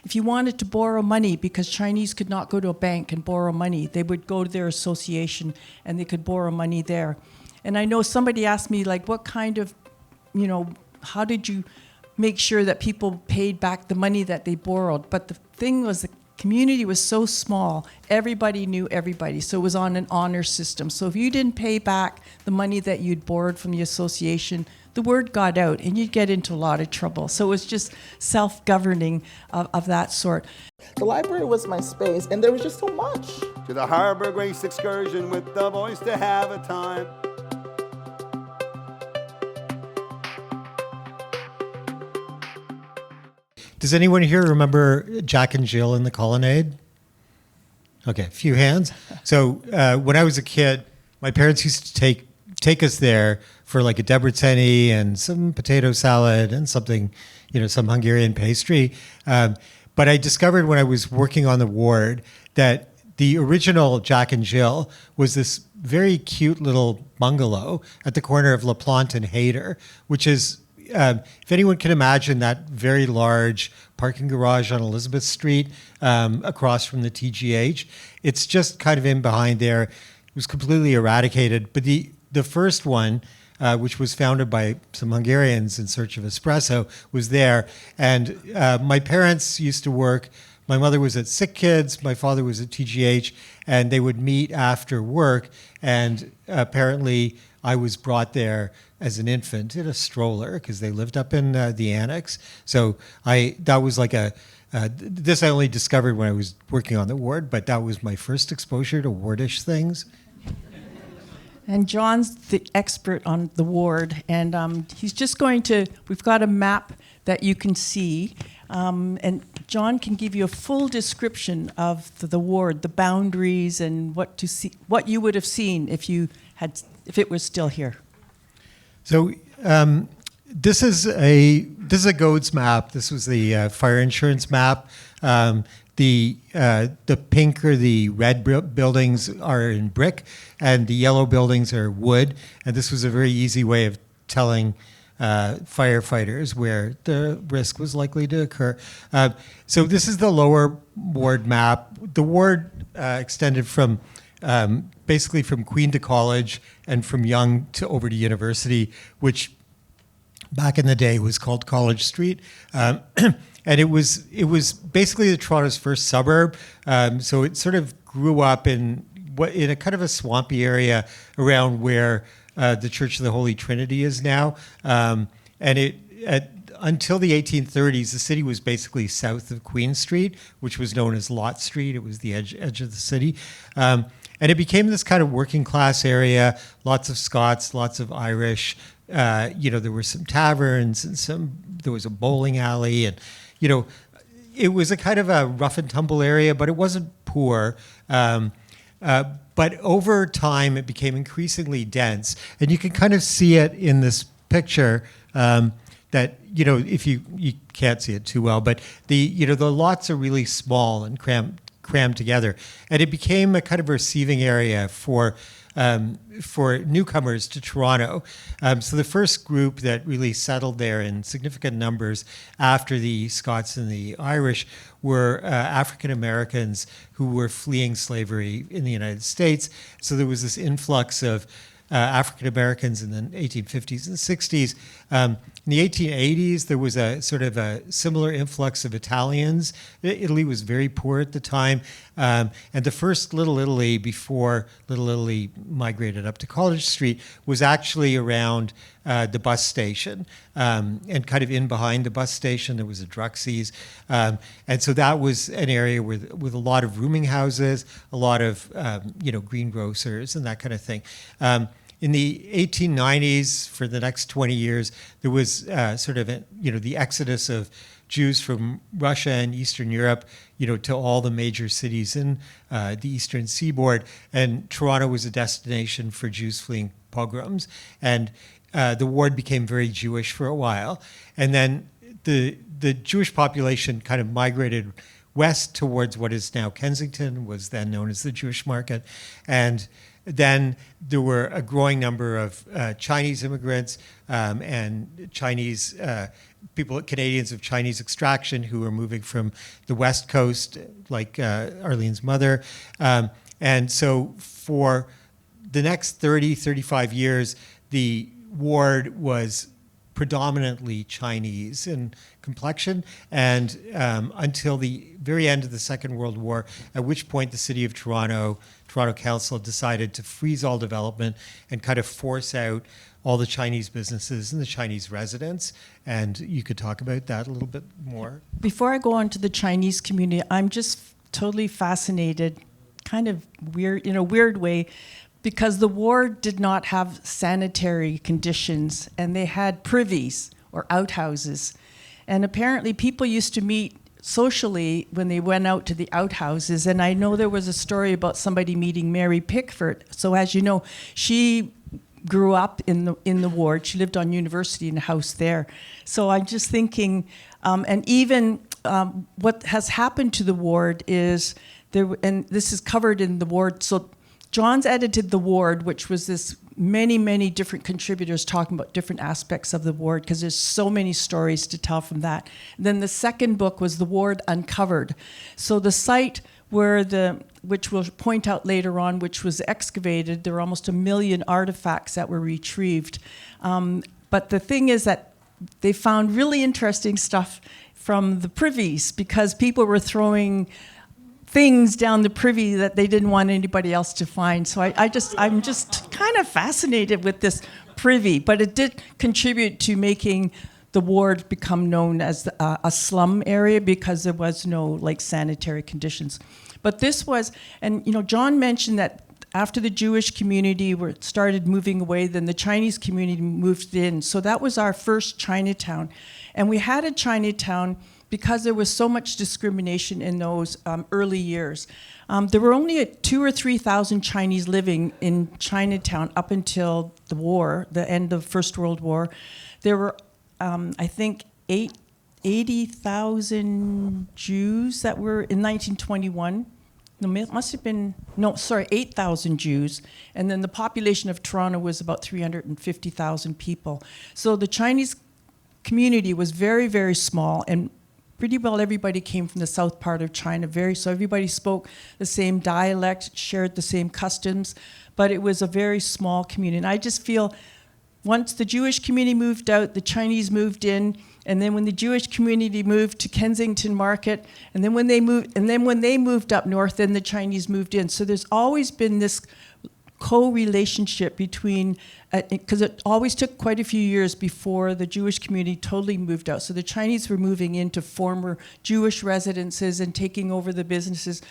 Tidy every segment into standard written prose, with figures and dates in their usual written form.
if you wanted to borrow money, because Chinese could not go to a bank and borrow money, they would go to their association and they could borrow money there. And I know somebody asked me, like, what kind of, how did you make sure that people paid back the money that they borrowed? But the thing was, the community was so small, everybody knew everybody, so it was on an honor system. So if you didn't pay back the money that you'd borrowed from the association, the word got out and you'd get into a lot of trouble. So it was just self-governing of that sort. The library was my space, and there was just so much. To the Harbor Grace excursion with the boys to have a time. Does anyone here remember Jack and Jill in the Colonnade? Okay, a few hands. So when I was a kid, my parents used to take us there for like a debreceni and some potato salad and something, some Hungarian pastry. But I discovered when I was working on the ward that the original Jack and Jill was this very cute little bungalow at the corner of LaPlante and Hayter, which is, if anyone can imagine that very large parking garage on Elizabeth Street across from the TGH, it's just kind of in behind there. It was completely eradicated. But the first one, which was founded by some Hungarians in search of espresso, was there. And my parents used to work. My mother was at Sick Kids. My father was at TGH. And they would meet after work. And apparently I was brought there as an infant in a stroller because they lived up in the annex. So that was like this I only discovered when I was working on the ward, but that was my first exposure to wardish things. And John's the expert on the ward, and he's just we've got a map that you can see, and John can give you a full description of the ward, the boundaries, and what you would have seen if it was still here. So this is a GODES map. This was the fire insurance map. The pink or the red buildings are in brick, and the yellow buildings are wood. And this was a very easy way of telling firefighters where the risk was likely to occur. So this is the lower ward map. The ward extended from basically from Queen to College and from Yonge to over to University, which back in the day was called College Street. And it was basically the Toronto's first suburb. So it sort of grew up in a kind of a swampy area around where the Church of the Holy Trinity is now. Until the 1830s, the city was basically south of Queen Street, which was known as Lot Street. It was the edge of the city. And it became this kind of working class area, lots of Scots, lots of Irish. There were some taverns and there was a bowling alley, and it was a kind of a rough and tumble area, but it wasn't poor. But over time, it became increasingly dense, and you can kind of see it in this picture. That if you can't see it too well, but the lots are really small and crammed together, and it became a kind of receiving area for newcomers to Toronto. So the first group that really settled there in significant numbers after the Scots and the Irish were African Americans who were fleeing slavery in the United States. So there was this influx of African Americans in the 1850s and 60s. In the 1880s, there was a sort of a similar influx of Italians. Italy was very poor at the time. And the first Little Italy, before Little Italy migrated up to College Street, was actually around the bus station. And kind of in behind the bus station, there was a Druxy's. And so that was an area with a lot of rooming houses, a lot of greengrocers and that kind of thing. In the 1890s, for the next 20 years, there was the exodus of Jews from Russia and Eastern Europe, to all the major cities in the Eastern Seaboard. And Toronto was a destination for Jews fleeing pogroms. And the ward became very Jewish for a while. And then the Jewish population kind of migrated west towards what is now Kensington, was then known as the Jewish Market. And then there were a growing number of Chinese immigrants and Chinese people, Canadians of Chinese extraction who were moving from the West Coast, like Arlene's mother. And so for the next 30, 35 years, the ward was predominantly Chinese in complexion, and until the very end of the Second World War, at which point the City of Toronto Council decided to freeze all development and kind of force out all the Chinese businesses and the Chinese residents. And you could talk about that a little bit more. Before I go on to the Chinese community, I'm just totally fascinated, kind of weird, in a weird way, because the ward did not have sanitary conditions, and they had privies or outhouses. And apparently people used to meet socially when they went out to the outhouses. And I know there was a story about somebody meeting Mary Pickford. So as you know, she grew up in the ward. She lived on University in a house there. So I'm just thinking, and even what has happened to the ward is, and this is covered in the ward, so John's edited the ward, which was this many different contributors talking about different aspects of the ward, because there's so many stories to tell from that. And then the second book was The Ward Uncovered. So the site where which we'll point out later on, which was excavated, there were almost 1 million artifacts that were retrieved. But the thing is that they found really interesting stuff from the privies, because people were throwing things down the privy that they didn't want anybody else to find. So I'm just kind of fascinated with this privy, but it did contribute to making the ward become known as a slum area, because there was no like sanitary conditions. But this was, and John mentioned that after the Jewish community started moving away, then the Chinese community moved in. So that was our first Chinatown. And we had a Chinatown because there was so much discrimination in those early years. There were only 2,000 or 3,000 Chinese living in Chinatown up until the war, the end of First World War. There were, I think, 80,000 Jews that were in 1921. No, it must have been, 8,000 Jews. And then the population of Toronto was about 350,000 people. So the Chinese community was very, very small, and pretty well everybody came from the south part of China. So everybody spoke the same dialect, shared the same customs, but it was a very small community. And I just feel once the Jewish community moved out, the Chinese moved in, and then when the Jewish community moved to Kensington Market, and then when they moved up north, then the Chinese moved in. So there's always been this co-relationship between, because it always took quite a few years before the Jewish community totally moved out. So the Chinese were moving into former Jewish residences and taking over the businesses.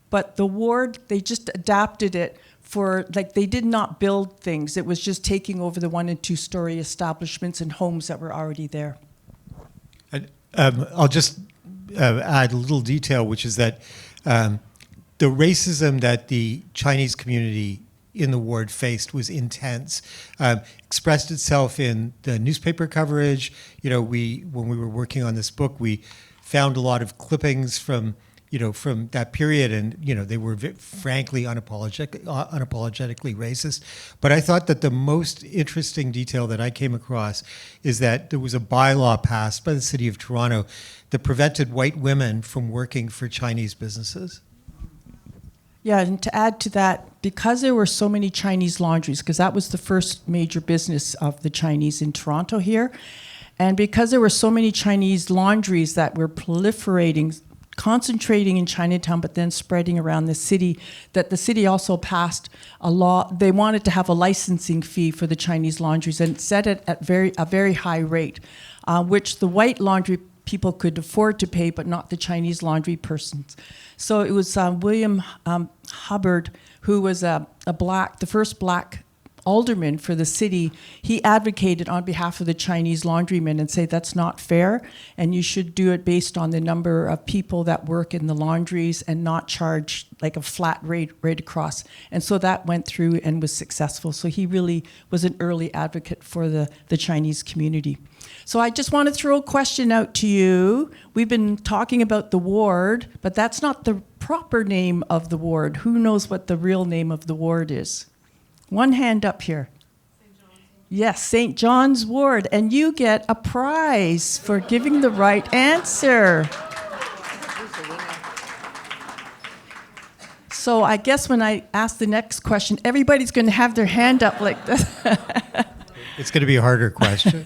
But the ward, they just adapted it for, like, they did not build things. It was just taking over the 1- and 2-story establishments and homes that were already there. I'll just add a little detail, which is that the racism that the Chinese community in the ward faced was intense, expressed itself in the newspaper coverage. When we were working on this book, we found a lot of clippings from that period, and they were frankly unapologetically racist. But I thought that the most interesting detail that I came across is that there was a bylaw passed by the City of Toronto that prevented white women from working for Chinese businesses. Yeah, and to add to that, because there were so many Chinese laundries, because that was the first major business of the Chinese in Toronto here, and because there were so many Chinese laundries that were proliferating, concentrating in Chinatown, but then spreading around the city, that the city also passed a law. They wanted to have a licensing fee for the Chinese laundries and set it at a very high rate, which the white laundry people could afford to pay, but not the Chinese laundry persons. So it was William Hubbard, who was the first black alderman for the city. He advocated on behalf of the Chinese laundrymen and said that's not fair, and you should do it based on the number of people that work in the laundries and not charge like a flat rate right across. And so that went through and was successful. So he really was an early advocate for the Chinese community. So I just want to throw a question out to you. We've been talking about the ward, but that's not the proper name of the ward. Who knows what the real name of the ward is? One hand up here. Yes, St. John's Ward, and you get a prize for giving the right answer. So I guess when I ask the next question, everybody's going to have their hand up like this. It's going to be a harder question.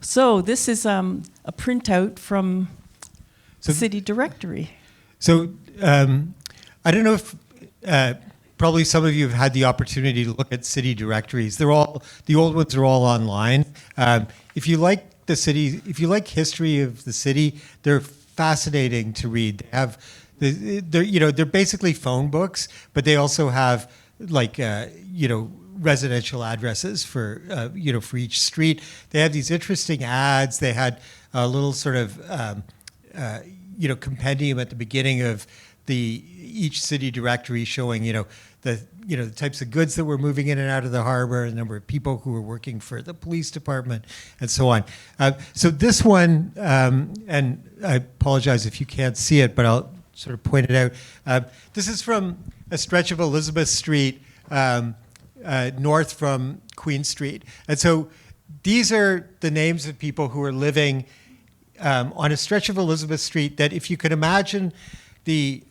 So this is a printout from City Directory. So I don't know if probably some of you have had the opportunity to look at city directories. The old ones are all online. If you like the city, if you like history of the city, they're fascinating to read. They have they're basically phone books, but they also have like residential addresses for for each street. They have these interesting ads. They had a little sort of compendium at the beginning of each city directory showing the types of goods that were moving in and out of the harbor, the number of people who were working for the police department, and so on. So this one, and I apologize if you can't see it, but I'll sort of point it out. This is from a stretch of Elizabeth Street north from Queen Street. And so these are the names of people who are living on a stretch of Elizabeth Street that if you could imagine the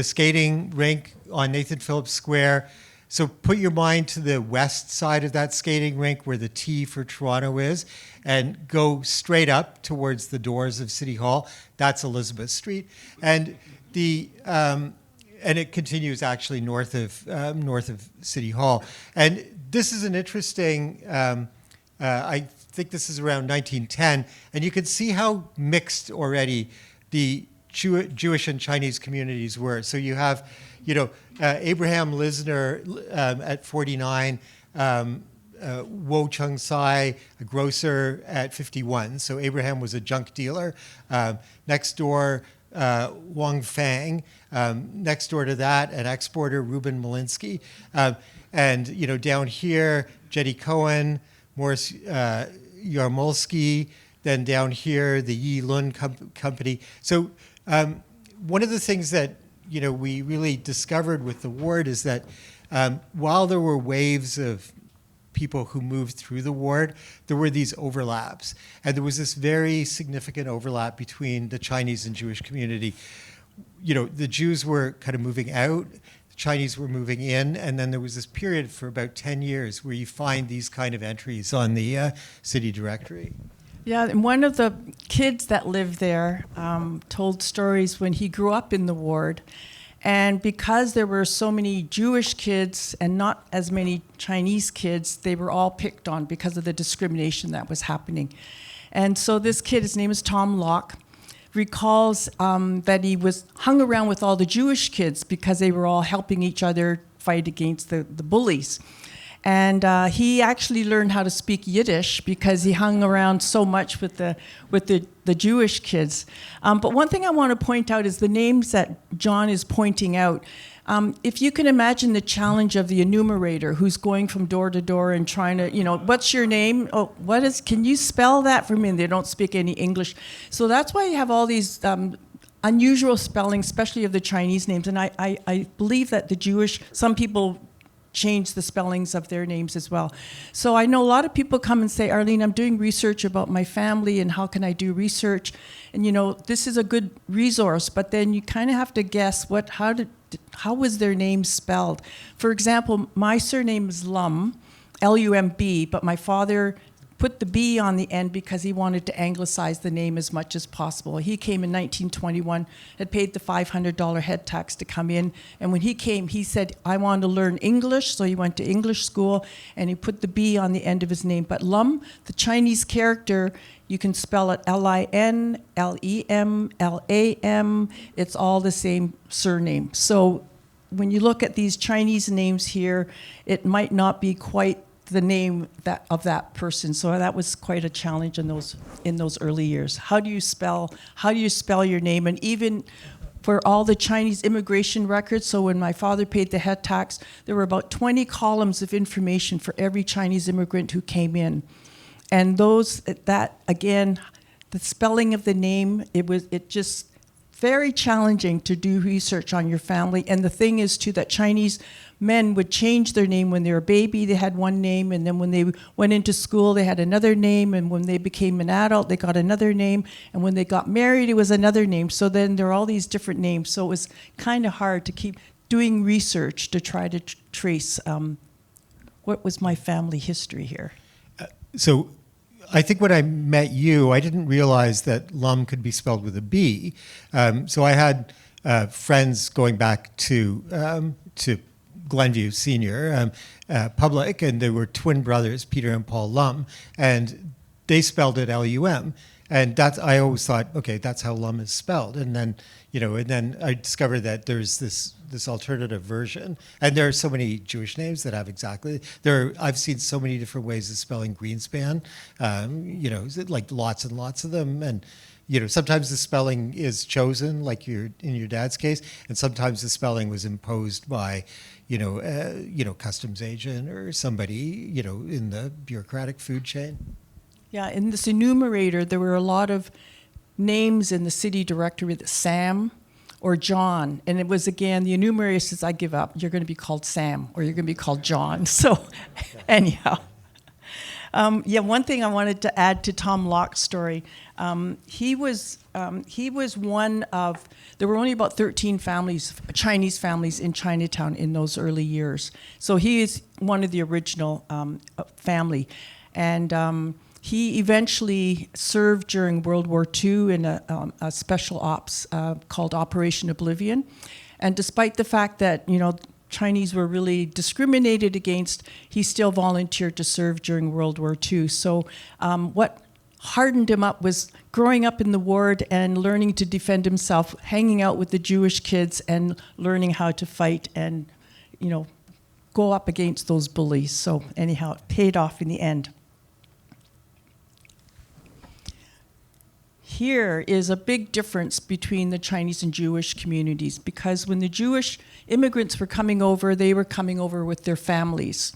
skating rink on Nathan Phillips Square. So put your mind to the west side of that skating rink where the T for Toronto is and go straight up towards the doors of City Hall. That's Elizabeth Street. And and it continues actually north of City Hall. And this is an interesting, I think this is around 1910, and you can see how mixed already the Jewish and Chinese communities were. So you have, Abraham Lisner at 49, Wo Chung Sai, a grocer, at 51. So Abraham was a junk dealer. Next door, Wang Fang. Next door to that, an exporter, Ruben Malinsky. And, down here, Jetty Cohen, Morris Yarmolsky. Then down here, the Yi Lun Company. So one of the things that, we really discovered with the ward is that while there were waves of people who moved through the ward, there were these overlaps. And there was this very significant overlap between the Chinese and Jewish community. The Jews were kind of moving out, the Chinese were moving in, and then there was this period for about 10 years where you find these kind of entries on the city directory. Yeah, and one of the kids that lived there told stories when he grew up in the ward. And because there were so many Jewish kids and not as many Chinese kids, they were all picked on because of the discrimination that was happening. And so this kid, his name is Tom Locke, recalls that he was hung around with all the Jewish kids because they were all helping each other fight against the bullies. And he actually learned how to speak Yiddish because he hung around so much with the Jewish kids. But one thing I want to point out is the names that John is pointing out. If you can imagine the challenge of the enumerator who's going from door to door and trying to, what's your name? Oh, can you spell that for me? And they don't speak any English. So that's why you have all these unusual spellings, especially of the Chinese names. And I believe that some people change the spellings of their names as well. So I know a lot of people come and say, Arlene, I'm doing research about my family and how can I do research? And this is a good resource, but then you kind of have to guess how was their name spelled? For example, my surname is Lum, L-U-M-B, but my father put the B on the end because he wanted to anglicize the name as much as possible. He came in 1921, had paid the $500 head tax to come in, and when he came, he said, I want to learn English, so he went to English school, and he put the B on the end of his name. But Lum, the Chinese character, you can spell it L-I-N, L-E-M, L-A-M, it's all the same surname. So when you look at these Chinese names here, it might not be quite the name of that person. So that was quite a challenge in those early years. How do you spell your name? And even for all the Chinese immigration records, so when my father paid the head tax, there were about 20 columns of information for every Chinese immigrant who came in. And the spelling of the name, it just very challenging to do research on your family. And the thing is, too, that Chinese men would change their name. When they were a baby, they had one name, and then when they went into school, they had another name, and when they became an adult, they got another name, and when they got married, it was another name. So then there are all these different names. So it was kind of hard to keep doing research to try to trace what was my family history here. So I think when I met you, I didn't realize that Lum could be spelled with a B. So I had friends going back to Glenview Senior Public, and there were twin brothers, Peter and Paul Lum, and they spelled it L-U-M. And I always thought, okay, that's how Lum is spelled. And then, I discovered that there's this alternative version. And there are so many Jewish names that have I've seen so many different ways of spelling Greenspan, like lots and lots of them. And, sometimes the spelling is chosen, like in your dad's case, and sometimes the spelling was imposed by, customs agent or somebody, in the bureaucratic food chain. Yeah, in this enumerator, there were a lot of names in the city directory, Sam or John. And it was, again, the enumerator says, I give up. You're going to be called Sam, or you're going to be called John. So anyhow. One thing I wanted to add to Tom Locke's story, he was one of, there were only about 13 families, Chinese families in Chinatown in those early years. So he is one of the original family. And he eventually served during World War II in a special ops called Operation Oblivion. And despite the fact that, Chinese were really discriminated against, he still volunteered to serve during World War II. So what hardened him up was growing up in the ward and learning to defend himself, hanging out with the Jewish kids and learning how to fight and, go up against those bullies. So anyhow, it paid off in the end. Here is a big difference between the Chinese and Jewish communities, because when the Jewish immigrants were coming over, they were coming over with their families.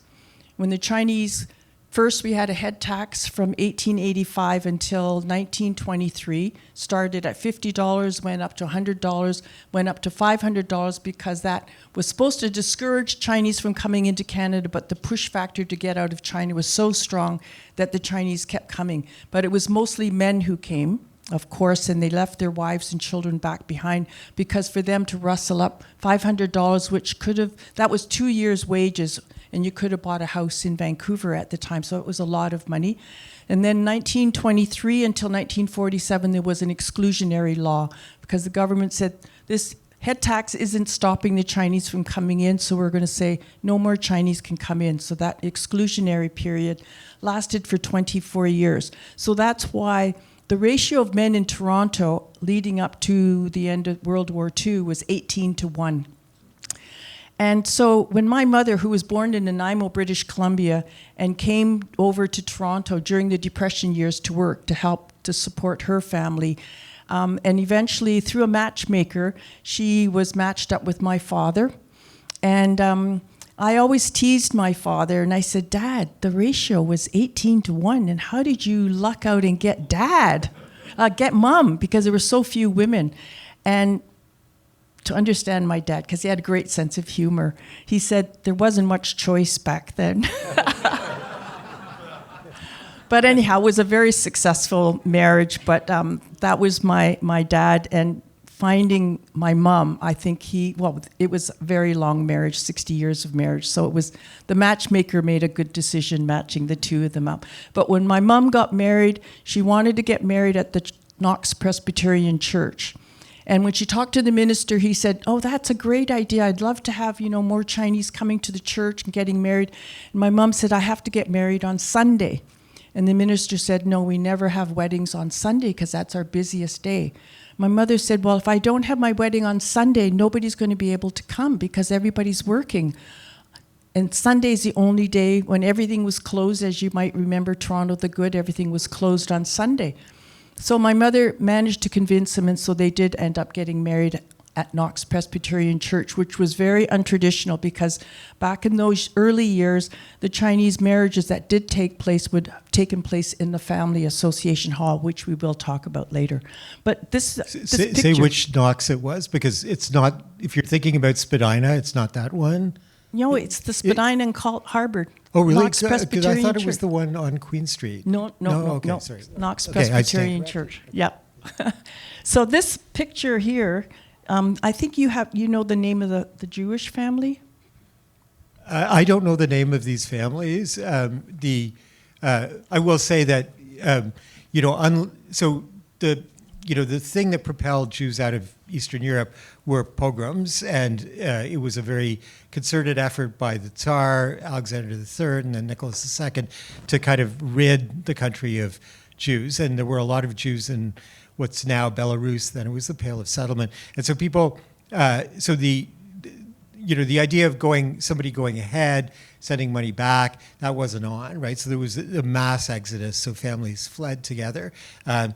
When the Chinese, first we had a head tax from 1885 until 1923, started at $50, went up to $100, went up to $500, because that was supposed to discourage Chinese from coming into Canada, but the push factor to get out of China was so strong that the Chinese kept coming. But it was mostly men who came, of course, and they left their wives and children back behind, because for them to rustle up $500, which that was 2 years' wages, and you could have bought a house in Vancouver at the time, so it was a lot of money. And then 1923 until 1947, there was an exclusionary law, because the government said this head tax isn't stopping the Chinese from coming in, so we're going to say no more Chinese can come in. So that exclusionary period lasted for 24 years. So that's why the ratio of men in Toronto leading up to the end of World War II was 18-1. And so when my mother, who was born in Nanaimo, British Columbia, and came over to Toronto during the Depression years to work to help to support her family, and eventually through a matchmaker, she was matched up with my father. And I always teased my father, and I said, Dad, the ratio was 18-1, and how did you luck out and get get Mom, because there were so few women. And to understand my dad, because he had a great sense of humor, he said there wasn't much choice back then. But anyhow, it was a very successful marriage, but that was my dad. And finding my mom, I think it was a very long marriage, 60 years of marriage. So the matchmaker made a good decision matching the two of them up. But when my mom got married, she wanted to get married at the Knox Presbyterian Church. And when she talked to the minister, he said, oh, that's a great idea. I'd love to have, more Chinese coming to the church and getting married. And my mom said, I have to get married on Sunday. And the minister said, no, we never have weddings on Sunday because that's our busiest day. My mother said, well, if I don't have my wedding on Sunday, nobody's going to be able to come because everybody's working. And Sunday's the only day when everything was closed. As you might remember, Toronto the Good, everything was closed on Sunday. So my mother managed to convince him, and so they did end up getting married at Knox Presbyterian Church, which was very untraditional because back in those early years, the Chinese marriages that did take place would have taken place in the Family Association Hall, which we will talk about later. But this Say picture, which Knox it was, because it's not, if you're thinking about Spadina, it's not that one. no, it's the Spadina and Colt Harbour. Oh, really? Knox Because I Presbyterian thought it was Church. the one on Queen Street. No, Okay, sorry. Knox Okay, I Presbyterian stand Church. Yep. So this picture here, I think you know the name of the Jewish family? I don't know the name of these families. I will say that the thing that propelled Jews out of Eastern Europe were pogroms, and it was a very concerted effort by the Tsar, Alexander III, and then Nicholas II to kind of rid the country of Jews. And there were a lot of Jews in what's now Belarus. Then it was the Pale of Settlement, and so people. The idea of somebody going ahead, sending money back, that wasn't on, right? So there was a mass exodus, so families fled together. For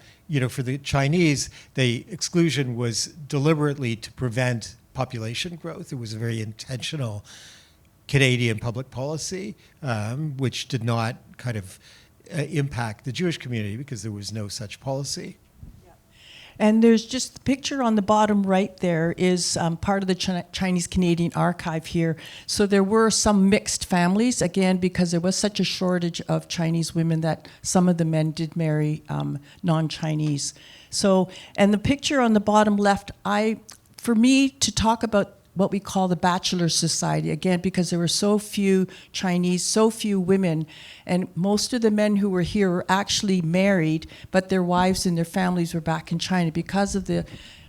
the Chinese, the exclusion was deliberately to prevent population growth. It was a very intentional Canadian public policy, which did not kind of impact the Jewish community because there was no such policy. And there's just the picture on the bottom right there is part of the Chinese Canadian archive here. So there were some mixed families, again, because there was such a shortage of Chinese women that some of the men did marry non-Chinese. So, and the picture on the bottom left, for me to talk about what we call the bachelor society, again, because there were so few Chinese, so few women, and most of the men who were here were actually married, but their wives and their families were back in China because of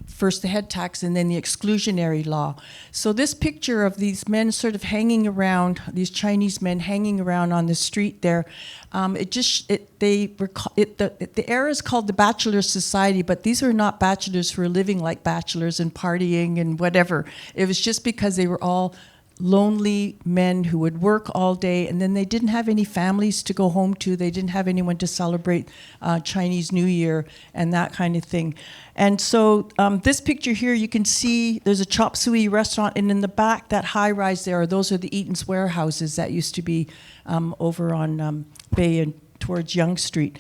first the head tax and then the exclusionary law. So this picture of these men sort of hanging around, these Chinese men hanging around on the street there, the era is called the Bachelor Society, but these were not bachelors who were living like bachelors and partying and whatever. It was just because they were all lonely men who would work all day, and then they didn't have any families to go home to. They didn't have anyone to celebrate Chinese New Year and that kind of thing. And so this picture here, you can see there's a chop suey restaurant, and in the back, that high rise there, those are the Eaton's warehouses that used to be over on Bay and towards Yonge Street.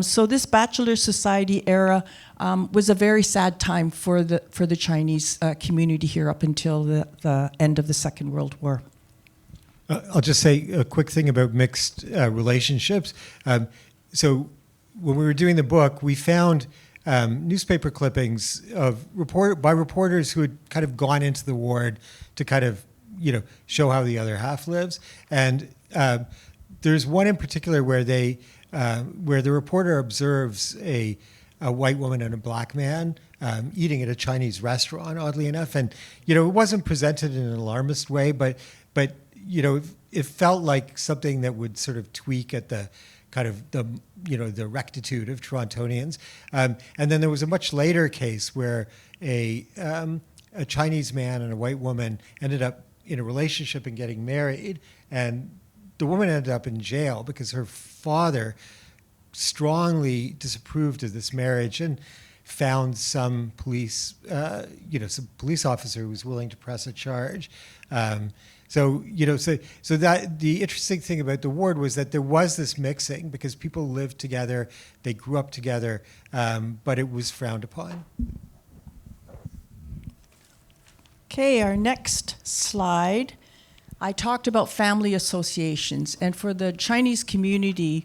So this Bachelor Society era was a very sad time for the Chinese community here up until the end of the Second World War. I'll just say a quick thing about mixed relationships. So when we were doing the book, we found newspaper clippings by reporters who had kind of gone into the ward to kind of show how the other half lives. And there's one in particular where where the reporter observes a white woman and a black man eating at a Chinese restaurant, oddly enough. And, it wasn't presented in an alarmist way, but it felt like something that would sort of tweak at the kind of the rectitude of Torontonians. And then there was a much later case where a Chinese man and a white woman ended up in a relationship and getting married, and the woman ended up in jail because her father strongly disapproved of this marriage and found some police officer who was willing to press a charge. So that the interesting thing about the ward was that there was this mixing because people lived together, they grew up together, but it was frowned upon. Okay, our next slide. I talked about family associations, and for the Chinese community,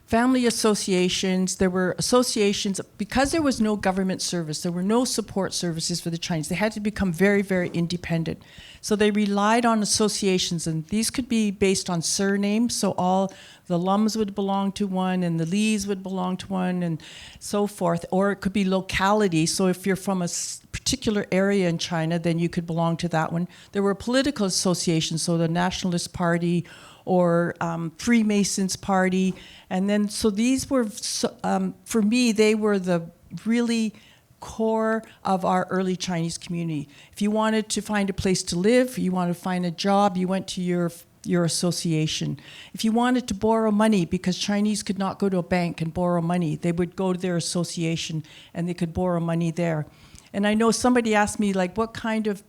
family associations, there were associations, because there was no government service, there were no support services for the Chinese. They had to become very, very independent. So they relied on associations, and these could be based on surnames, so all the Lums would belong to one, and the Lees would belong to one, and so forth. Or it could be locality, so if you're from a particular area in China, then you could belong to that one. There were political associations, so the Nationalist Party or Freemasons Party, and then so these were, for me, they were the really core of our early Chinese community. If you wanted to find a place to live, you wanted to find a job, you went to your association. If you wanted to borrow money, because Chinese could not go to a bank and borrow money, they would go to their association and they could borrow money there. And I know somebody asked me, like, what kind of,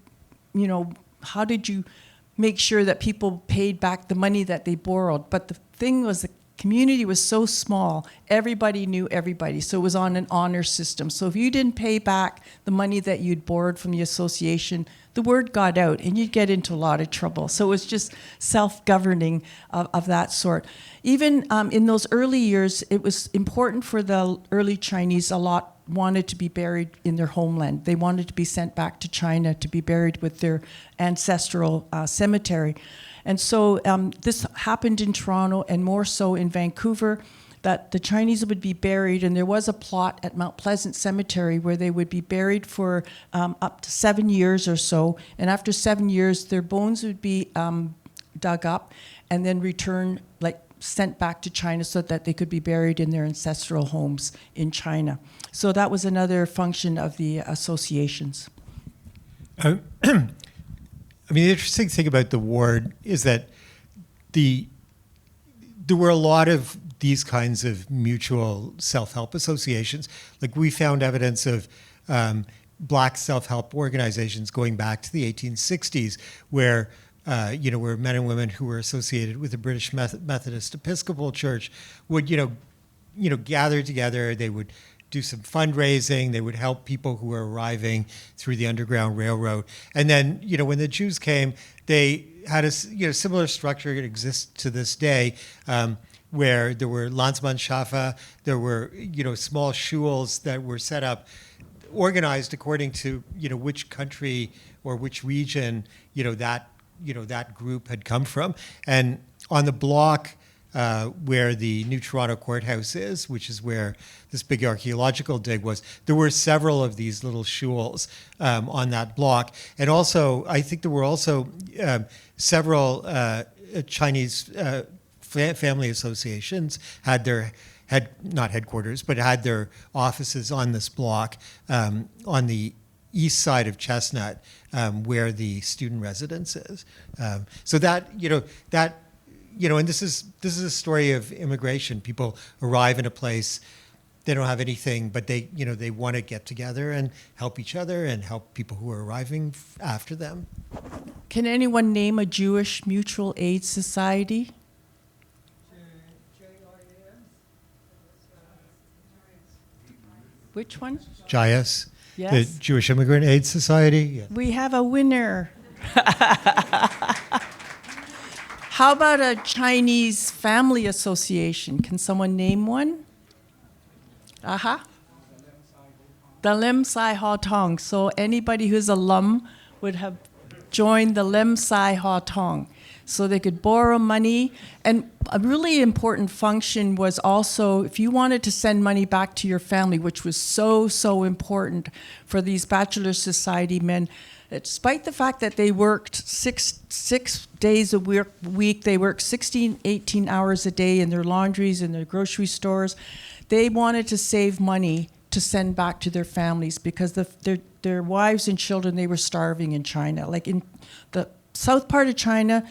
how did you make sure that people paid back the money that they borrowed? But the thing was, the community was so small, everybody knew everybody. So it was on an honor system. So if you didn't pay back the money that you'd borrowed from the association, the word got out and you'd get into a lot of trouble. So it was just self-governing of that sort. Even in those early years, it was important for the early Chinese. A lot wanted to be buried in their homeland. They wanted to be sent back to China to be buried with their ancestral cemetery. And so this happened in Toronto and more so in Vancouver, that the Chinese would be buried, and there was a plot at Mount Pleasant Cemetery where they would be buried for up to 7 years or so, and after 7 years, their bones would be dug up and then returned, sent back to China so that they could be buried in their ancestral homes in China. So that was another function of the associations. I mean, the interesting thing about the ward is that there were a lot of these kinds of mutual self-help associations. Like, we found evidence of black self-help organizations going back to the 1860s, where where men and women who were associated with the British Methodist Episcopal Church would gather together. They would do some fundraising. They would help people who were arriving through the Underground Railroad. And then, when the Jews came, they had a similar structure that exists to this day, where there were Landsmannschaften, there were small shuls that were set up, organized according to which country or which region that group had come from. And on the block where the new Toronto courthouse is, which is where this big archaeological dig was, there were several of these little shuls on that block. And also, I think there were also several Chinese family associations had not headquarters, but had their offices on this block on the east side of Chestnut, where the student residence is. So that, and this is a story of immigration. People arrive in a place, they don't have anything, but they want to get together and help each other and help people who are arriving after them. Can anyone name a Jewish mutual aid society? Which one? JIAS, Yes. the Jewish Immigrant Aid Society. Yeah. We have a winner. How about a Chinese family association? Can someone name one? The Lim Sai Ha Tong. So anybody who's a Lum would have joined the Lim Sai Ha Tong. So they could borrow money. And a really important function was also, if you wanted to send money back to your family, which was so important for these Bachelor Society men, despite the fact that they worked six days a week, they worked 16, 18 hours a day in their laundries, in their grocery stores, they wanted to save money to send back to their families because their wives and children, they were starving in China. Like in the south part of China,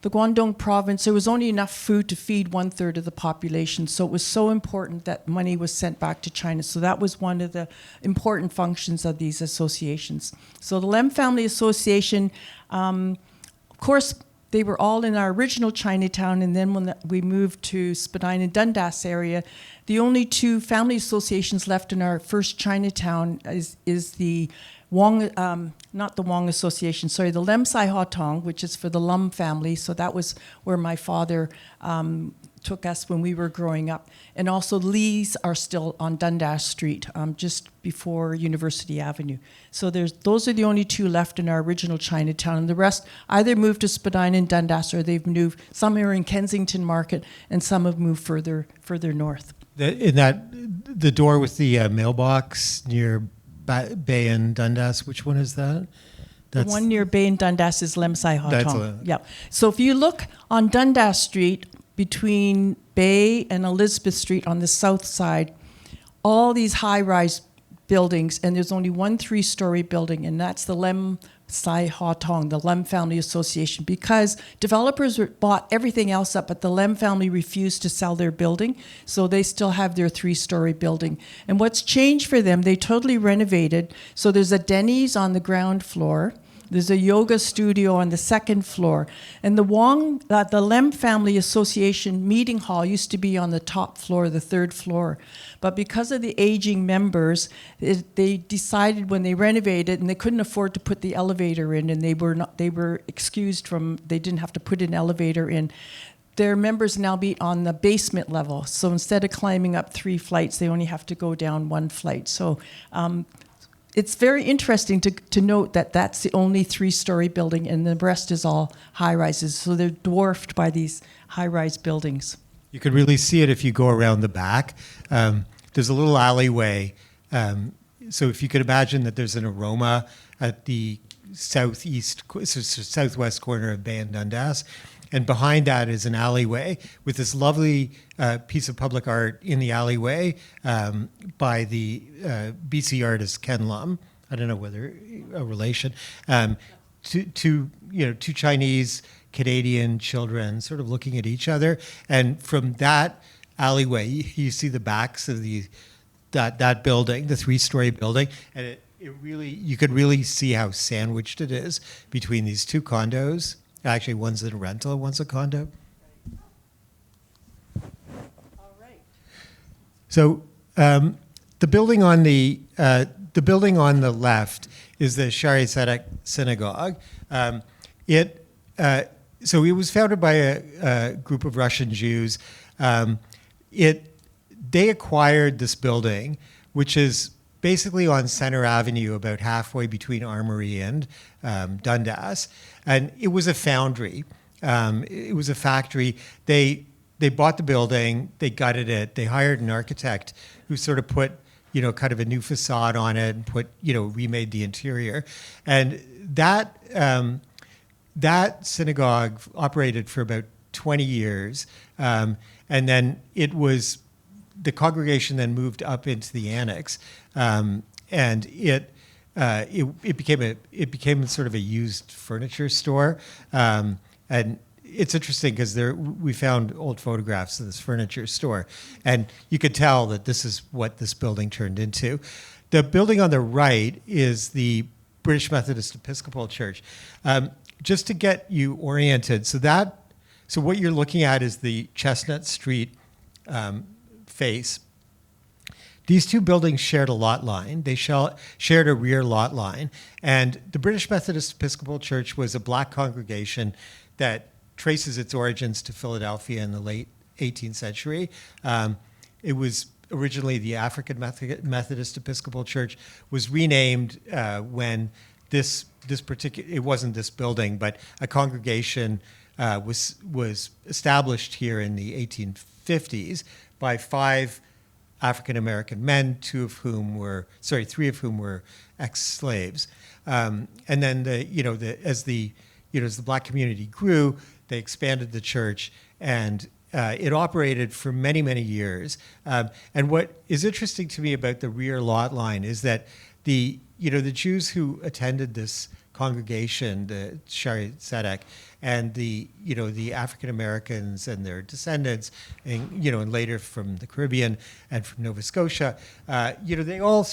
the Guangdong province, there was only enough food to feed 1/3 of the population. So it was so important that money was sent back to China. So that was one of the important functions of these associations. So the Lem Family Association, of course, they were all in our original Chinatown, and then when we moved to Spadina and Dundas area, the only two family associations left in our first Chinatown is the Wong, not the Wong Association, sorry, the Lem Sai Ha Tong, which is for the Lum family. So that was where my father took us when we were growing up. And also Lee's are still on Dundas Street, just before University Avenue. So those are the only two left in our original Chinatown. And the rest either moved to Spadina and Dundas, or they've moved, some are in Kensington Market, and some have moved further north. The door with the mailbox near Bay and Dundas, which one is that? The one near Bay and Dundas is Lem Sai Ha That's Tong. Yeah. So if you look on Dundas Street between Bay and Elizabeth Street on the south side, all these high-rise buildings, and there's only one 3-story building, and that's the Lem Sai Ha Tong, the Lem Family Association, because developers bought everything else up, but the Lem family refused to sell their building, so they still have their 3-story building. And what's changed for them, they totally renovated. So there's a Denny's on the ground floor. There's a yoga studio on the 2nd floor. And the Lem Family Association meeting hall used to be on the top floor, the 3rd floor. But because of the aging members, they decided when they renovated, and they couldn't afford to put the elevator in, and they were excused from, they didn't have to put an elevator in. Their members now meet on the basement level. So instead of climbing up 3 flights, they only have to go down 1 flight. So it's very interesting to note that that's the only 3-story building, and the rest is all high-rises. So they're dwarfed by these high-rise buildings. You could really see it if you go around the back. There's a little alleyway. So if you could imagine that there's an aroma at the southwest corner of Bay and Dundas, and behind that is an alleyway with this lovely piece of public art in the alleyway by the BC artist Ken Lum. I don't know whether a relation. Two Chinese Canadian children sort of looking at each other, and from that alleyway you see the backs of that building, the 3-story building, and it really, you could really see how sandwiched it is between these 2 condos. Actually, one's a rental and one's a condo. All right. So the building on the left is the Shari Tzedek Synagogue. So it was founded by a group of Russian Jews. They acquired this building, which is basically on Center Avenue, about halfway between Armory and Dundas. And it was a foundry. It was a factory. They bought the building, they gutted it, they hired an architect who sort of put, kind of a new facade on it and remade the interior. And that synagogue operated for about 20 years. And then the congregation then moved up into the annex. And it became sort of a used furniture store, and it's interesting because we found old photographs of this furniture store, and you could tell that this is what this building turned into. The building on the right is the British Methodist Episcopal Church. Just to get you oriented, so what you're looking at is the Chestnut Street face. These 2 buildings shared a lot line. They shared a rear lot line. And the British Methodist Episcopal Church was a black congregation that traces its origins to Philadelphia in the late 18th century. It was originally the African Methodist Episcopal Church, was renamed when it wasn't this building, but a congregation was established here in the 1850s by 5 African-American men, 3 of whom were ex-slaves. And then as the black community grew, they expanded the church, and it operated for many, many years. And what is interesting to me about the rear lot line is that the Jews who attended this congregation, the Shari Tzedek, and the African Americans and their descendants, and later from the Caribbean and from Nova Scotia, they all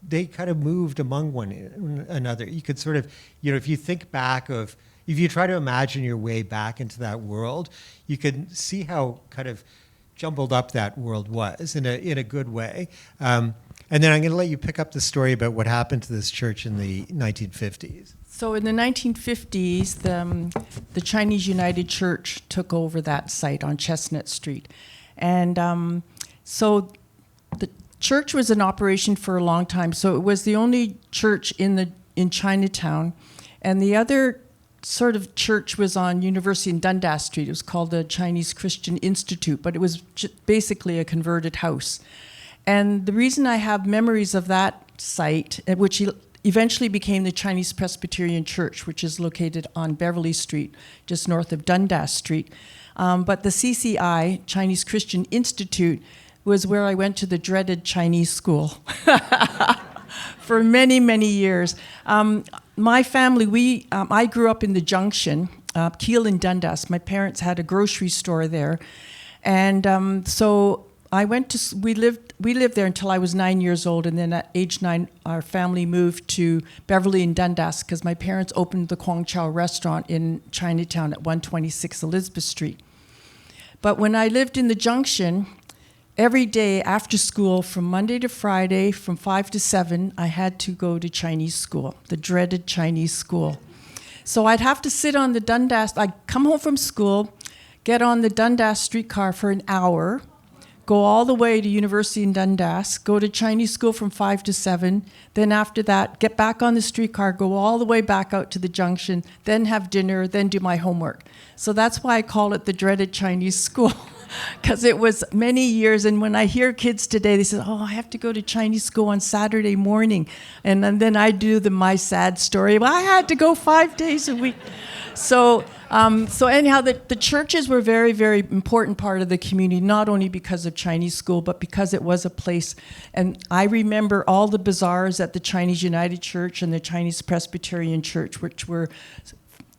they kind of moved among one another. You could sort of, if you think back if you try to imagine your way back into that world, you can see how kind of jumbled up that world was in a good way. And then I'm going to let you pick up the story about what happened to this church in the 1950s. So in the 1950s, the Chinese United Church took over that site on Chestnut Street. And so the church was in operation for a long time. So it was the only church in Chinatown. And the other sort of church was on University in Dundas Street. It was called the Chinese Christian Institute, but it was basically a converted house. And the reason I have memories of that site, which eventually became the Chinese Presbyterian Church, which is located on Beverly Street, just north of Dundas Street. But the CCI, Chinese Christian Institute, was where I went to the dreaded Chinese school for many, many years. my family, I grew up in the Junction, Keele and Dundas. My parents had a grocery store there, and so I went to. We lived there until I was 9 years old, and then at age 9, our family moved to Beverly and Dundas because my parents opened the Kwong Chow restaurant in Chinatown at 126 Elizabeth Street. But when I lived in the Junction, every day after school, from Monday to Friday, from 5 to 7, I had to go to Chinese school, the dreaded Chinese school. So I'd have to sit on the Dundas. I'd come home from school, get on the Dundas streetcar for an hour, go all the way to University in Dundas, go to Chinese school from 5 to 7, then after that, get back on the streetcar, go all the way back out to the Junction, then have dinner, then do my homework. So that's why I call it the dreaded Chinese school, because it was many years. And when I hear kids today, they say, oh, I have to go to Chinese school on Saturday morning. And then I do my sad story. Well, I had to go 5 days a week. So anyhow, the churches were a very, very important part of the community, not only because of Chinese school, but because it was a place. And I remember all the bazaars at the Chinese United Church and the Chinese Presbyterian Church, which were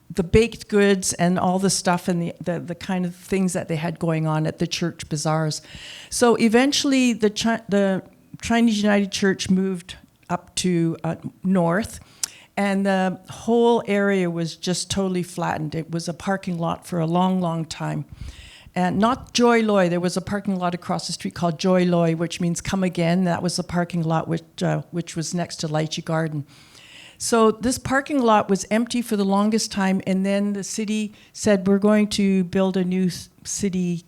the baked goods and all the stuff and the kind of things that they had going on at the church bazaars. So eventually the Chinese United Church moved up to north, and the whole area was just totally flattened. It was a parking lot for a long, long time. And not Joy Loy, there was a parking lot across the street called Joy Loy, which means come again. That was the parking lot which was next to Lychee Garden. So this parking lot was empty for the longest time, and then the city said, we're going to build a new city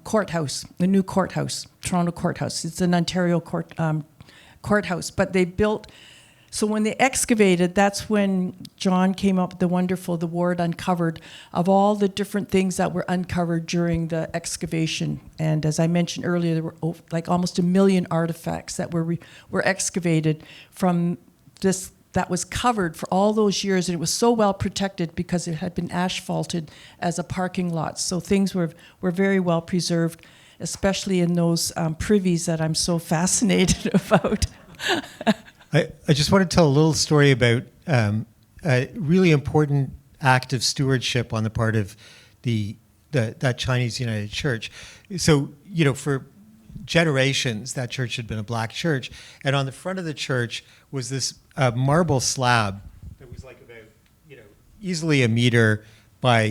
courthouse, a new courthouse, Toronto courthouse. It's an Ontario courthouse, but they built. So when they excavated, that's when John came up with the word uncovered, of all the different things that were uncovered during the excavation. And as I mentioned earlier, there were like almost 1 million artifacts that were excavated from this, that was covered for all those years. And it was so well protected because it had been asphalted as a parking lot. So things were very well preserved, especially in those privies that I'm so fascinated about. I just want to tell a little story about a really important act of stewardship on the part of that Chinese United Church. So, for generations, that church had been a black church, and on the front of the church was this marble slab that was like about, easily a meter by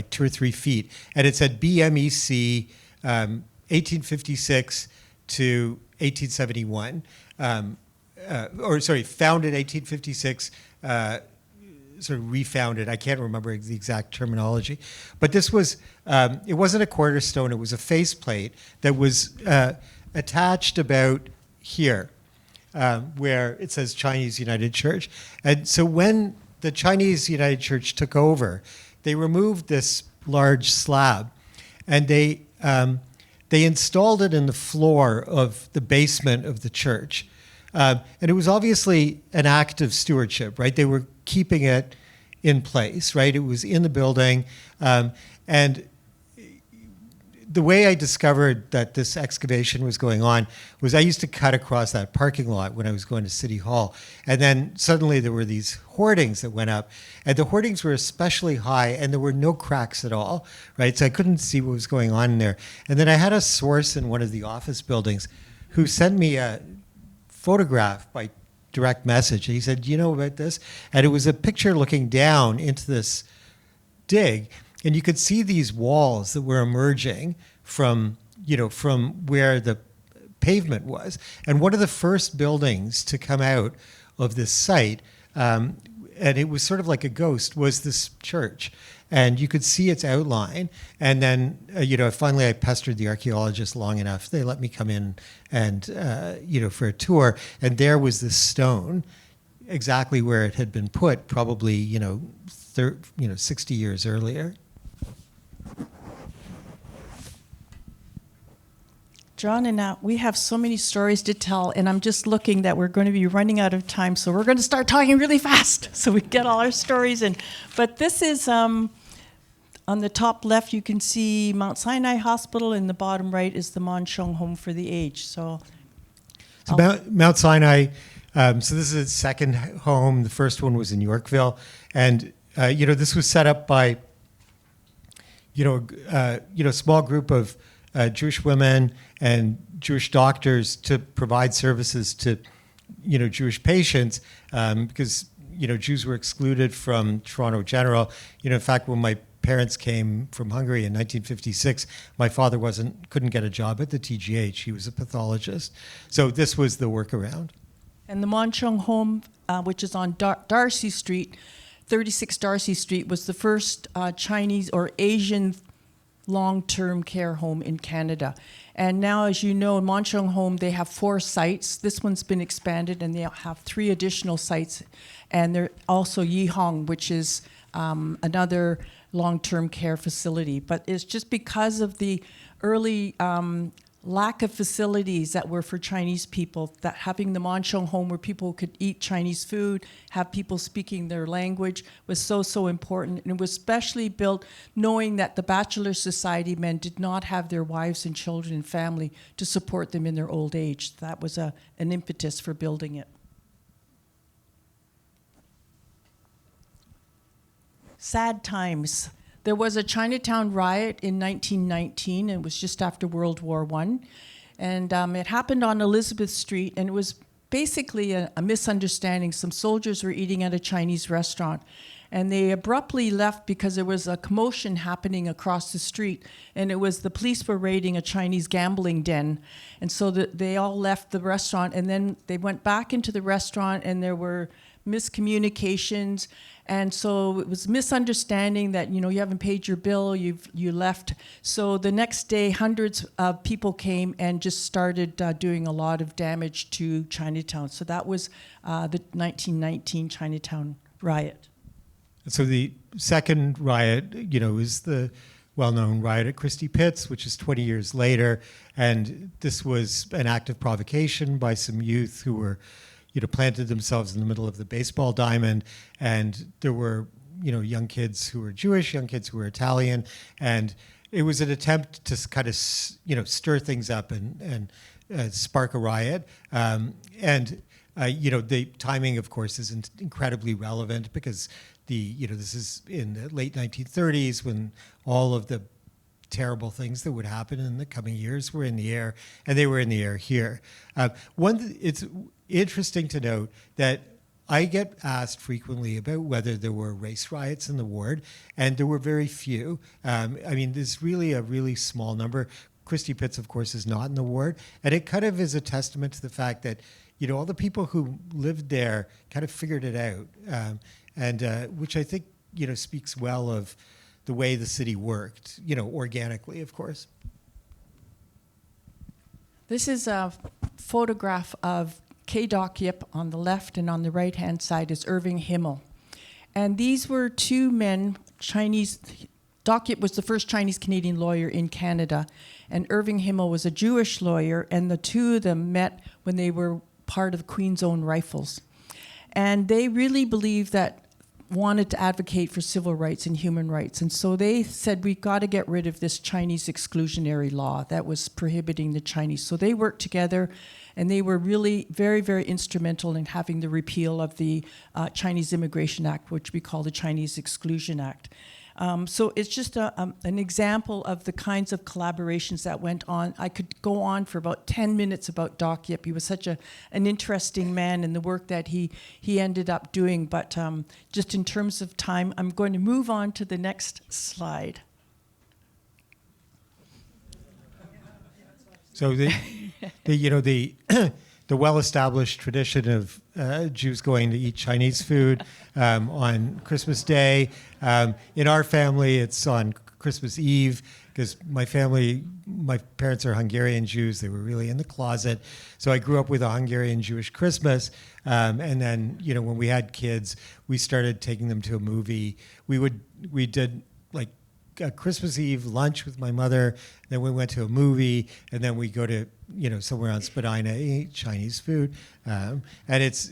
2 or 3 feet, and it said BMEC 1856 to 1871. Founded 1856, sort of refounded. I can't remember the exact terminology. But this was, it wasn't a cornerstone, it was a faceplate that was attached about here, where it says Chinese United Church. And so when the Chinese United Church took over, they removed this large slab, and they installed it in the floor of the basement of the church. And it was obviously an act of stewardship, right? They were keeping it in place, right? It was in the building. And the way I discovered that this excavation was going on was I used to cut across that parking lot when I was going to City Hall. And then suddenly there were these hoardings that went up. And the hoardings were especially high, and there were no cracks at all, right? So I couldn't see what was going on in there. And then I had a source in one of the office buildings who sent me a photograph by direct message. And he said, do you know about this? And it was a picture looking down into this dig, and you could see these walls that were emerging from where the pavement was. And one of the first buildings to come out of this site, and it was sort of like a ghost, was this church. And you could see its outline. And then, finally I pestered the archaeologists long enough. They let me come in and, for a tour. And there was this stone, exactly where it had been put, probably, 60 years earlier. John and we have so many stories to tell, and I'm just looking that we're going to be running out of time, so we're going to start talking really fast so we get all our stories in. But this is, on the top left, you can see Mount Sinai Hospital, and the bottom right is the Mon Cheong Home for the Aged. So Mount Sinai So this is its second home. The first one was in Yorkville, and this was set up by a small group of Jewish women and Jewish doctors to provide services to Jewish patients because Jews were excluded from Toronto General. In fact, when my parents came from Hungary in 1956, my father couldn't get a job at the TGH. He was a pathologist, so this was the workaround. And the Monchong home, which is on Darcy Street, 36 Darcy Street, was the first Chinese or Asian long-term care home in Canada. And now, as you know, in Monchong Home, they have 4 sites. This one's been expanded, and they have 3 additional sites. And they're also Yihong, which is another long-term care facility. But it's just because of the early lack of facilities that were for Chinese people, that having the Monchong Home where people could eat Chinese food, have people speaking their language, was so important. And it was specially built knowing that the Bachelor Society men did not have their wives and children and family to support them in their old age. That was an impetus for building it. Sad times. There was a Chinatown riot in 1919, and it was just after World War I. And it happened on Elizabeth Street, and it was basically a misunderstanding. Some soldiers were eating at a Chinese restaurant, and they abruptly left because there was a commotion happening across the street, and it was the police were raiding a Chinese gambling den. And so they all left the restaurant, and then they went back into the restaurant, and there were miscommunications. And so it was misunderstanding that, you haven't paid your bill, you left. So the next day, hundreds of people came and just started doing a lot of damage to Chinatown. So that was the 1919 Chinatown riot. So the second riot, is the well-known riot at Christie Pitts, which is 20 years later. And this was an act of provocation by some youth who were planted themselves in the middle of the baseball diamond, and there were, young kids who were Jewish, young kids who were Italian, and it was an attempt to kind of, stir things up and spark a riot. The timing, of course, is incredibly relevant because this is in the late 1930s when all of the terrible things that would happen in the coming years were in the air, and they were in the air here. It's interesting to note that I get asked frequently about whether there were race riots in the ward, and there were very few. There's really a really small number. Christie Pitts, of course, is not in the ward, and it kind of is a testament to the fact that all the people who lived there kind of figured it out, which I think speaks well of the way the city worked, organically, of course. This is a photograph of K-Doc Yip on the left, and on the right-hand side is Irving Himmel. And these were 2 men, Chinese. Doc Yip was the first Chinese-Canadian lawyer in Canada, and Irving Himmel was a Jewish lawyer, and the 2 of them met when they were part of Queen's Own Rifles. And they really wanted to advocate for civil rights and human rights. And so they said, we've got to get rid of this Chinese exclusionary law that was prohibiting the Chinese. So they worked together, and they were really very, very instrumental in having the repeal of the Chinese Immigration Act, which we call the Chinese Exclusion Act. So it's just an example of the kinds of collaborations that went on. I could go on for about 10 minutes about Doc Yip. He was such an interesting man in the work that he ended up doing. But just in terms of time, I'm going to move on to the next slide. So the well-established tradition of Jews going to eat Chinese food on Christmas Day. In our family, it's on Christmas Eve because my parents are Hungarian Jews. They were really in the closet. So I grew up with a Hungarian Jewish Christmas. And then, when we had kids, we started taking them to a movie. We did like a Christmas Eve lunch with my mother. Then we went to a movie, and then we go to somewhere on Spadina, eat Chinese food. And it's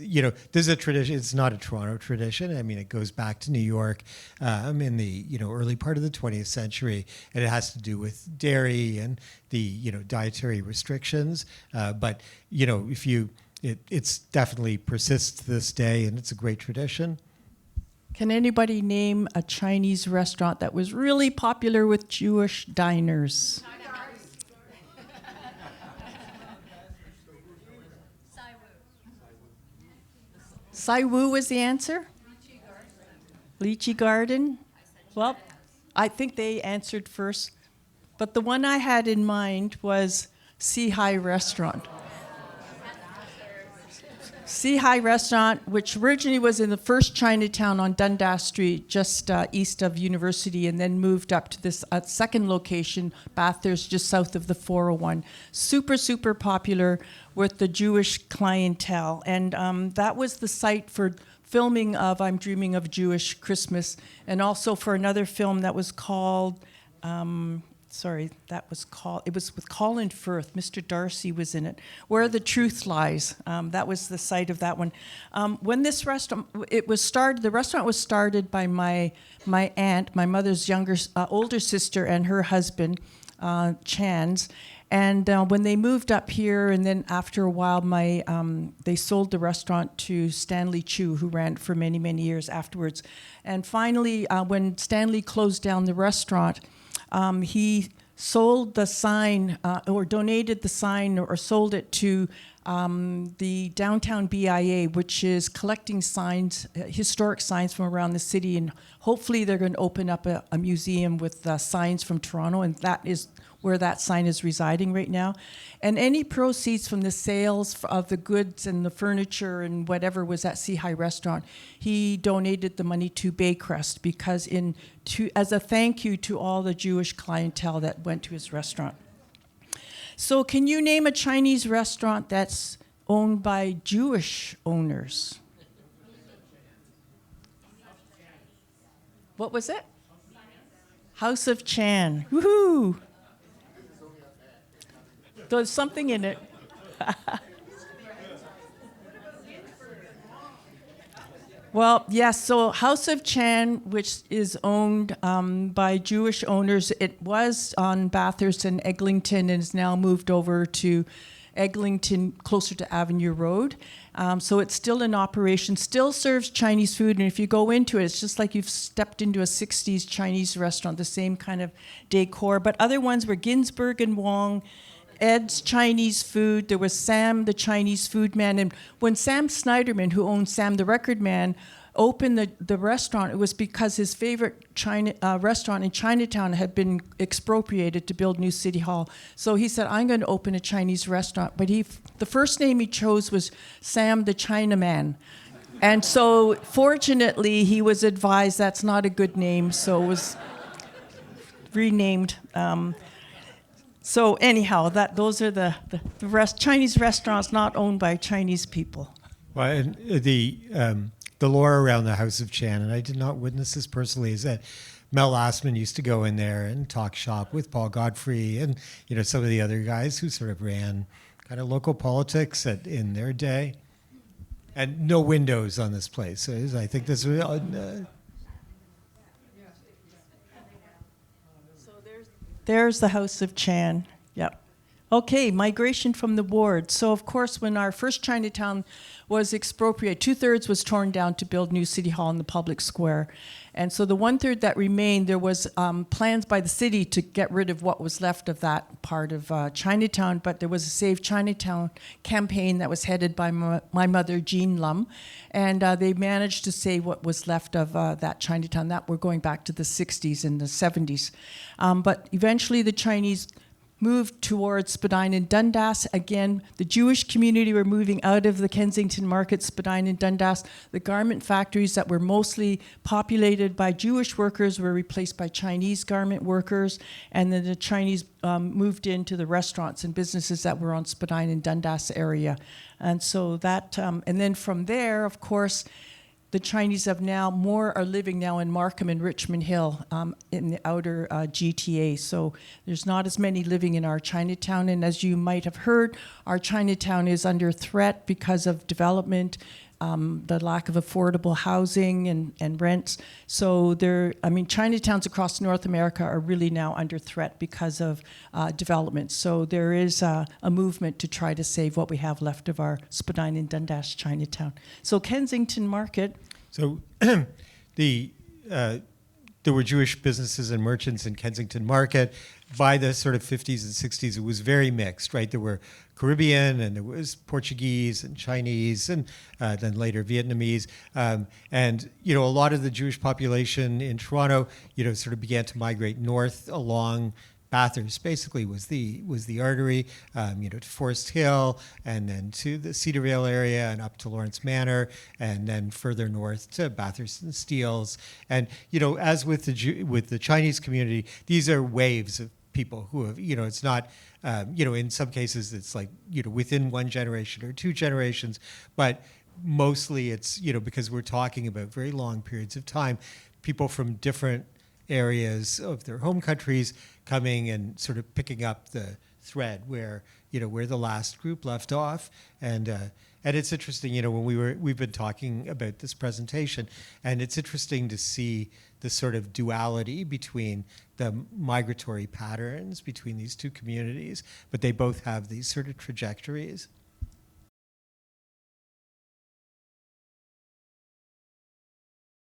there's a tradition. It's not a Toronto tradition. It goes back to New York in the early part of the 20th century, and it has to do with dairy and the dietary restrictions. But if it's definitely persists to this day, and it's a great tradition. Can anybody name a Chinese restaurant that was really popular with Jewish diners? Saiwu was the answer? Lychee Garden? Well, I think they answered first. But the one I had in mind was Sea High Restaurant. Sea High Restaurant, which originally was in the first Chinatown on Dundas Street, just east of University, and then moved up to this second location, Bathurst, just south of the 401. Super, super popular with the Jewish clientele. And that was the site for filming of I'm Dreaming of Jewish Christmas, and also for another film that was called... it was with Colin Firth. Mr. Darcy was in it. Where the Truth Lies. That was the site of that one. When this restaurant, the restaurant was started by my aunt, my mother's older sister, and her husband, Chan's. And when they moved up here, and then after a while, they sold the restaurant to Stanley Chu, who ran it for many, many years afterwards. And finally, when Stanley closed down the restaurant, he sold the sign or donated the sign or sold it to the Downtown BIA, which is collecting signs, historic signs from around the city. And hopefully they're going to open up a museum with signs from Toronto, and that is where that sign is residing right now. And any proceeds from the sales of the goods and the furniture and whatever was at Sea High Restaurant, he donated the money to Baycrest because as a thank you to all the Jewish clientele that went to his restaurant. So can you name a Chinese restaurant that's owned by Jewish owners? What was it? House of Chan. Woohoo! There's something in it. Well, yes, so House of Chan, which is owned by Jewish owners, it was on Bathurst and Eglinton and is now moved over to Eglinton, closer to Avenue Road. So it's still in operation, still serves Chinese food, and if you go into it, it's just like you've stepped into a 60s Chinese restaurant, the same kind of decor. But other ones were Ginsberg and Wong, Ed's Chinese Food. There was Sam, the Chinese food man. And when Sam Snyderman, who owned Sam the Record Man, opened the restaurant, it was because his favorite restaurant in Chinatown had been expropriated to build new City Hall. So he said, I'm going to open a Chinese restaurant. But the first name he chose was Sam the Chinaman. And so fortunately, he was advised that's not a good name, so it was renamed. So anyhow, those are the Chinese restaurants not owned by Chinese people. Well, and the lore around the House of Chan, and I did not witness this personally, is that Mel Lastman used to go in there and talk shop with Paul Godfrey and some of the other guys who sort of ran kind of local politics in their day. And no windows on this place. So I think this was... There's the House of Chan. Yep. Okay, migration from the ward. So, of course, when our first Chinatown was expropriated, 2/3 was torn down to build new City Hall in the public square. And so the 1/3 that remained, there was plans by the city to get rid of what was left of that part of Chinatown, but there was a Save Chinatown campaign that was headed by my mother, Jean Lum, and they managed to save what was left of that Chinatown. That we're going back to the 60s and the 70s. But eventually the Chinese moved towards Spadina and Dundas. Again, the Jewish community were moving out of the Kensington Market, Spadina and Dundas. The garment factories that were mostly populated by Jewish workers were replaced by Chinese garment workers, and then the Chinese moved into the restaurants and businesses that were on Spadina and Dundas area. And so that, and then from there, of course, the Chinese are living now in Markham and Richmond Hill in the outer GTA. So there's not as many living in our Chinatown. And as you might have heard, our Chinatown is under threat because of development. the lack of affordable housing and rents. So Chinatowns across North America are really now under threat because of development. So there is a movement to try to save what we have left of our Spadina and Dundas Chinatown. So Kensington Market. So there were Jewish businesses and merchants in Kensington Market. By the sort of 50s and 60s, it was very mixed, right? There were Caribbean and there was Portuguese and Chinese and then later Vietnamese. And, a lot of the Jewish population in Toronto, sort of began to migrate north along Bathurst, basically was the artery, to Forest Hill, and then to the Cedarvale area, and up to Lawrence Manor, and then further north to Bathurst and Steeles. And as with the Chinese community, these are waves of people who have, it's not, in some cases it's like, within one generation or two generations, but mostly it's, because we're talking about very long periods of time, people from different areas of their home countries coming and sort of picking up the thread where the last group left off. And it's interesting, when we've been talking about this presentation, and it's interesting to see the sort of duality between the migratory patterns between these two communities, but they both have these sort of trajectories.